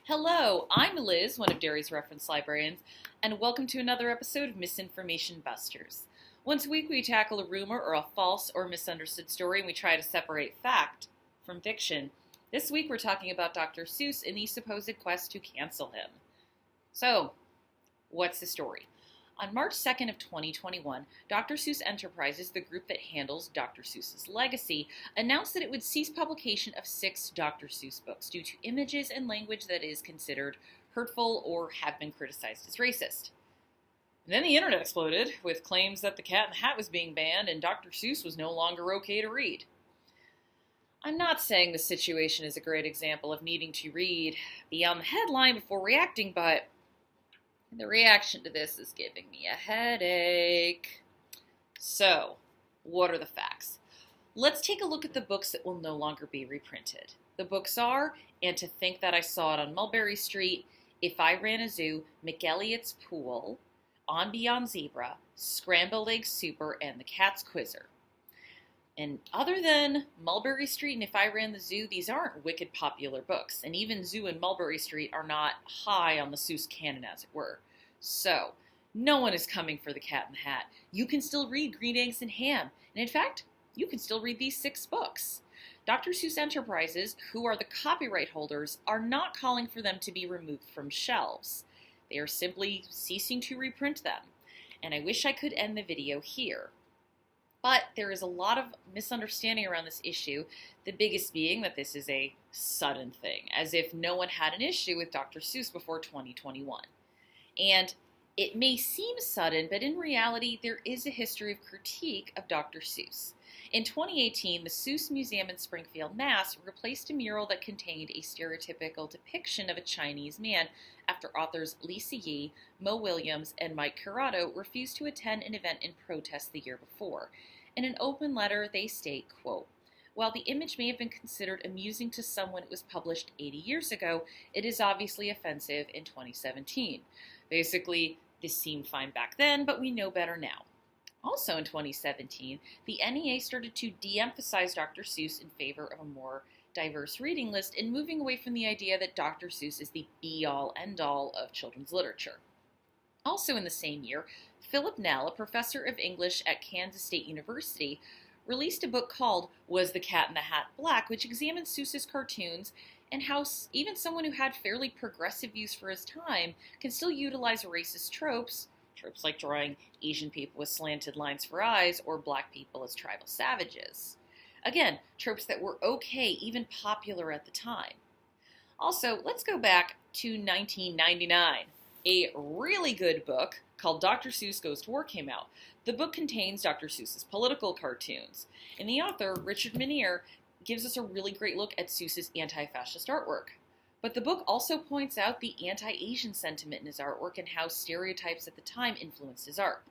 Hello, I'm Liz, one of Derry's reference librarians, and welcome to another episode of Misinformation Busters. Once a week we tackle a rumor or a false or misunderstood story and we try to separate fact from fiction. This week we're talking about Dr. Seuss and the supposed quest to cancel him. So, what's the story? On March 2nd of 2021, Dr. Seuss Enterprises, the group that handles Dr. Seuss's legacy, announced that it would cease publication of 6 Dr. Seuss books due to images and language that is considered hurtful or have been criticized as racist. And then the internet exploded with claims that The Cat in the Hat was being banned and Dr. Seuss was no longer okay to read. I'm not saying the situation is a great example of needing to read beyond the headline before reacting, but the reaction to this is giving me a headache. So, what are the facts? Let's take a look at the books that will no longer be reprinted. The books are And to Think That I Saw It on Mulberry Street, If I Ran a Zoo, McElliot's Pool, On Beyond Zebra, Scrambled Egg Super, and The Cat's Quizzer. And other than Mulberry Street and If I Ran the Zoo, these aren't wicked popular books. And even Zoo and Mulberry Street are not high on the Seuss canon, as it were. So, no one is coming for The Cat in the Hat. You can still read Green Eggs and Ham. And in fact, you can still read these 6 books. Dr. Seuss Enterprises, who are the copyright holders, are not calling for them to be removed from shelves. They are simply ceasing to reprint them. And I wish I could end the video here. But there is a lot of misunderstanding around this issue, the biggest being that this is a sudden thing, as if no one had an issue with Dr. Seuss before 2021. And it may seem sudden, but in reality, there is a history of critique of Dr. Seuss. In 2018, the Seuss Museum in Springfield, Mass. Replaced a mural that contained a stereotypical depiction of a Chinese man after authors Lisa Yee, Mo Williams, and Mike Curato refused to attend an event in protest the year before. In an open letter, they state, quote, "While the image may have been considered amusing to some when it was published 80 years ago, it is obviously offensive in 2017. Basically, this seemed fine back then, but we know better now." Also in 2017, the NEA started to de-emphasize Dr. Seuss in favor of a more diverse reading list and moving away from the idea that Dr. Seuss is the be-all, end-all of children's literature. Also in the same year, Philip Nell, a professor of English at Kansas State University, released a book called Was the Cat in the Hat Black?, which examined Seuss's cartoons and how even someone who had fairly progressive views for his time can still utilize racist tropes like drawing Asian people with slanted lines for eyes or black people as tribal savages. Again, tropes that were okay, even popular at the time. Also, let's go back to 1999. A really good book called Dr. Seuss Goes to War came out. The book contains Dr. Seuss's political cartoons, and the author, Richard Minier, gives us a really great look at Seuss's anti-fascist artwork. But the book also points out the anti-Asian sentiment in his artwork and how stereotypes at the time influenced his art.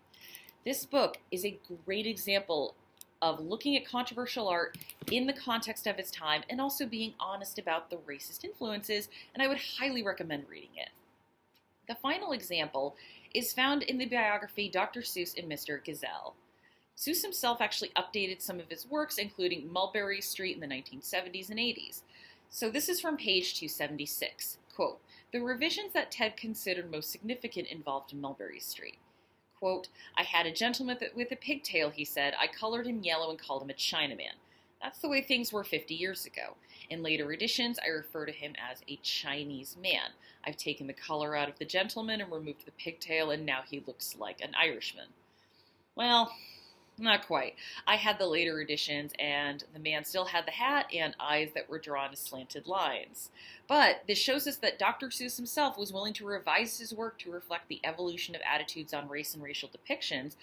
This book is a great example of looking at controversial art in the context of its time and also being honest about the racist influences, and I would highly recommend reading it. The final example is found in the biography Dr. Seuss and Mr. Gazelle. Seuss himself actually updated some of his works, including Mulberry Street in the 1970s and 80s. So this is from page 276. Quote, "The revisions that Ted considered most significant involved Mulberry Street. Quote, I had a gentleman with a pigtail, he said. I colored him yellow and called him a Chinaman. That's the way things were 50 years ago. In later editions, I refer to him as a Chinese man. I've taken the color out of the gentleman and removed the pigtail, and now he looks like an Irishman." Well, not quite. I had the later editions, and the man still had the hat and eyes that were drawn as slanted lines. But this shows us that Dr. Seuss himself was willing to revise his work to reflect the evolution of attitudes on race and racial depictions.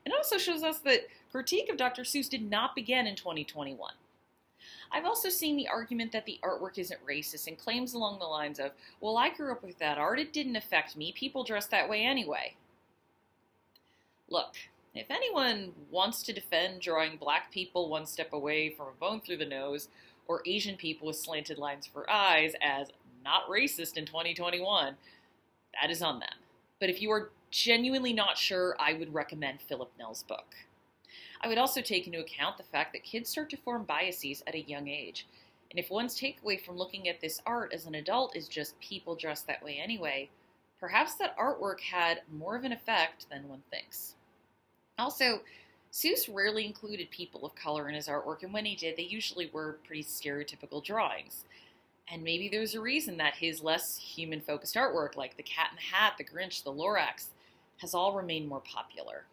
It also shows us that critique of Dr. Seuss did not begin in 2021. I've also seen the argument that the artwork isn't racist and claims along the lines of, well, I grew up with that art, it didn't affect me, people dress that way anyway. Look, if anyone wants to defend drawing black people one step away from a bone through the nose, or Asian people with slanted lines for eyes as not racist in 2021, that is on them. But if you are genuinely not sure, I would recommend Philip Nell's book. I would also take into account the fact that kids start to form biases at a young age. And if one's takeaway from looking at this art as an adult is just people dressed that way anyway, perhaps that artwork had more of an effect than one thinks. Also, Seuss rarely included people of color in his artwork, and when he did, they usually were pretty stereotypical drawings. And maybe there's a reason that his less human-focused artwork, like The Cat in the Hat, The Grinch, The Lorax, has all remained more popular.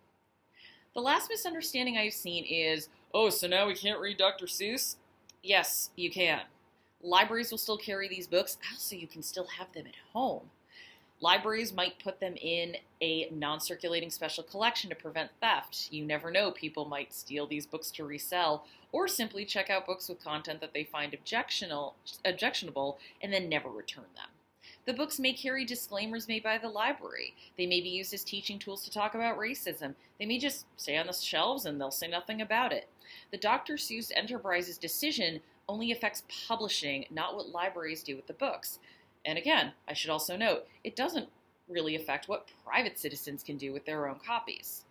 The last misunderstanding I've seen is, oh, so now we can't read Dr. Seuss? Yes, you can. Libraries will still carry these books, so you can still have them at home. Libraries might put them in a non-circulating special collection to prevent theft. You never know, people might steal these books to resell, or simply check out books with content that they find objectionable and then never return them. The books may carry disclaimers made by the library. They may be used as teaching tools to talk about racism. They may just stay on the shelves and they'll say nothing about it. The Dr. Seuss Enterprises decision only affects publishing, not what libraries do with the books. And again, I should also note, it doesn't really affect what private citizens can do with their own copies.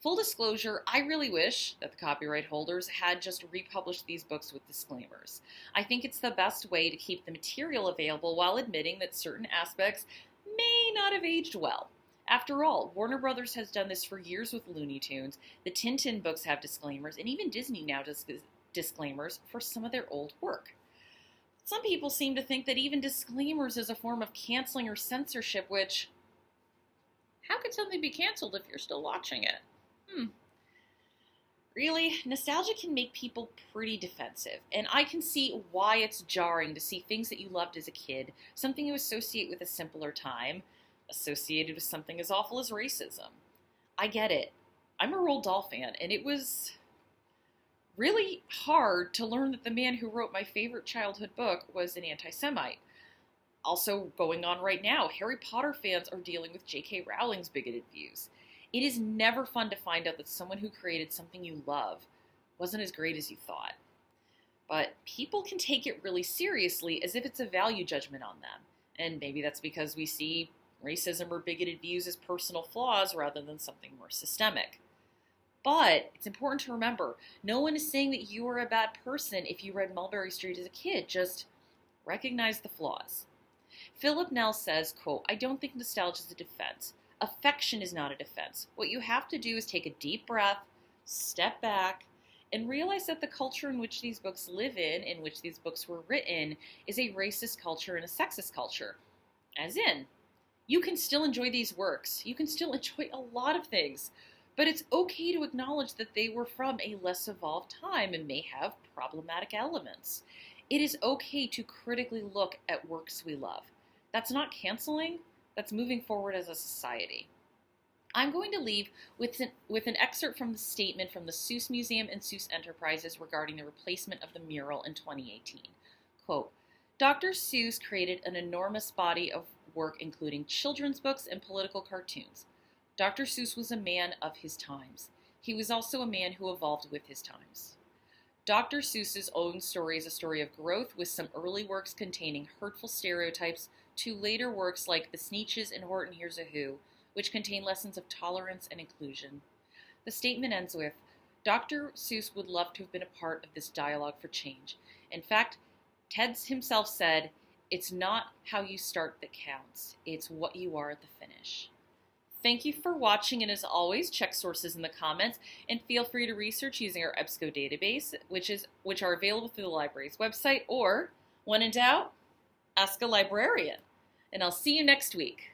Full disclosure, I really wish that the copyright holders had just republished these books with disclaimers. I think it's the best way to keep the material available while admitting that certain aspects may not have aged well. After all, Warner Brothers has done this for years with Looney Tunes, the Tintin books have disclaimers, and even Disney now does disclaimers for some of their old work. Some people seem to think that even disclaimers is a form of canceling or censorship, which, how could something be canceled if you're still watching it? Really, nostalgia can make people pretty defensive, and I can see why it's jarring to see things that you loved as a kid, something you associate with a simpler time, associated with something as awful as racism. I get it. I'm a Roald Dahl fan, and it was really hard to learn that the man who wrote my favorite childhood book was an anti-Semite. Also going on right now, Harry Potter fans are dealing with J.K. Rowling's bigoted views. It is never fun to find out that someone who created something you love wasn't as great as you thought. But people can take it really seriously as if it's a value judgment on them. And maybe that's because we see racism or bigoted views as personal flaws rather than something more systemic. But it's important to remember, no one is saying that you are a bad person if you read Mulberry Street as a kid. Just recognize the flaws. Philip Nell says, quote, "I don't think nostalgia is a defense. Affection is not a defense. What you have to do is take a deep breath, step back, and realize that the culture in which these books live in which these books were written, is a racist culture and a sexist culture. As in, you can still enjoy these works. You can still enjoy a lot of things. But it's okay to acknowledge that they were from a less evolved time and may have problematic elements. It is okay to critically look at works we love. That's not canceling. That's moving forward as a society." I'm going to leave with an excerpt from the statement from the Seuss Museum and Seuss Enterprises regarding the replacement of the mural in 2018. Quote, "Dr. Seuss created an enormous body of work including children's books and political cartoons. Dr. Seuss was a man of his times. He was also a man who evolved with his times. Dr. Seuss's own story is a story of growth, with some early works containing hurtful stereotypes to later works like The Sneetches and Horton Hears a Who, which contain lessons of tolerance and inclusion." The statement ends with, "Dr. Seuss would love to have been a part of this dialogue for change. In fact, Ted himself said, 'It's not how you start that counts, it's what you are at the finish.'" Thank you for watching, and as always, check sources in the comments, and feel free to research using our EBSCO database, which are available through the library's website, or, when in doubt, ask a librarian. And I'll see you next week.